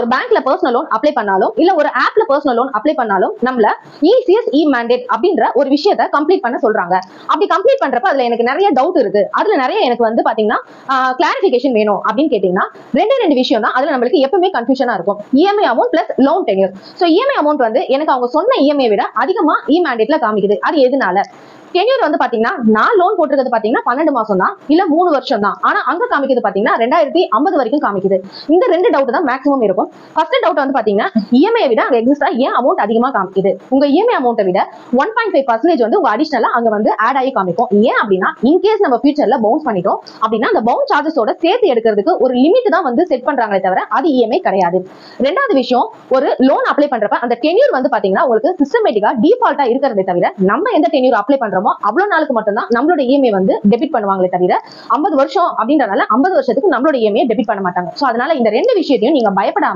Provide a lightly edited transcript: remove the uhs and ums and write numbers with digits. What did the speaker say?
ஒரு பேங்க்ல personal loan apply பண்ணாலும் இல்ல ஒரு ஆப்ல பர்சனல் லோன் அப்ளை பண்ணாலும் நம்மள இசிஎஸ் இ மேண்டேட் அப்படின்ற ஒரு விஷயத்தை கம்ப்ளீட் பண்ண சொல்றாங்க. அப்படி கம்ப்ளீட் பண்றப்ப அதுல எனக்கு நிறைய டவுட் இருக்கு. அதுல நிறைய எனக்கு வந்து பாத்தீங்கன்னா கிளாரிபிகேஷன் வேணும் அப்படின்னு கேட்டீங்கன்னா ரெண்டு விஷயம் தான் அதுல நம்மளுக்கு எப்பவுமே கன்ஃபியூஷனா இருக்கும். EMI amount plus loan tenure. So EMI amount வந்து எனக்கு அவங்க சொன்ன இஎம்ஐ விட அதிகமா இ மேண்டேட்ல காமிக்குது. அது எதனால? டென்யூர் வந்து பாத்தீங்கன்னா நான் லோன் போட்டிருக்கிறது பாத்தீங்கன்னா 12 மாசம் தான் இல்ல 3 வருஷம் தான். ஆனா அங்க காமிக்கிறது பாத்தீங்கன்னா 2050 வரைக்கும் காமிக்குது. இந்த ரெண்டு டவுட் தான் மேக்ஸிமம் இருக்கும். ஃபர்ஸ்ட் டவுட் வந்து பாத்தீங்கன்னா இஎம்ஐ விட அங்க எக்ஸ்ட்ரா ஏன் அமௌண்ட் அதிகமா காமிக்குது? உங்க இஎம்ஐ அமௌண்ட்டை விட 1.5% வந்து உங்க அடிஷனலா அங்க வந்து ஆட் ஆகி காமிக்கும். ஏன் அப்படின்னா இன்கேஸ் நம்ம ஃபியூச்சர்ல பவுன்ஸ் பண்ணிட்டோம் அப்படின்னா அந்த பவுன்ஸ் சார்ஜஸோட சேர்த்து எடுக்கிறதுக்கு ஒரு லிமிட் தான் வந்து செட் பண்றாங்களே தவிர அது இஎம்ஐ கிடையாது. ரெண்டாவது விஷயம், ஒரு லோன் அப்ளை பண்றப்ப அந்த டென்யூர் வந்து பாத்தீங்கன்னா உங்களுக்கு சிஸ்டமேட்டிக்கா டிஃபால்ட்டா இருக்கிறதே தவிர நம்ம எந்த டென்யூர் அப்ளை பண்றோமோ அவ்வளவு நாளுக்கு மட்டும் தான் நம்மளோட இஎம்ஐ வந்து டெபிட் பண்ணுவாங்களே தவிர 50 வருஷம் அப்படின்றனால 50 வருஷத்துக்கு நம்மளோட இஎம்ஐ டெபிட் பண்ண மாட்டாங்க. சோ அதனால இந்த ரெண்டு விஷயத்தையும் நீங்க பயப்படாம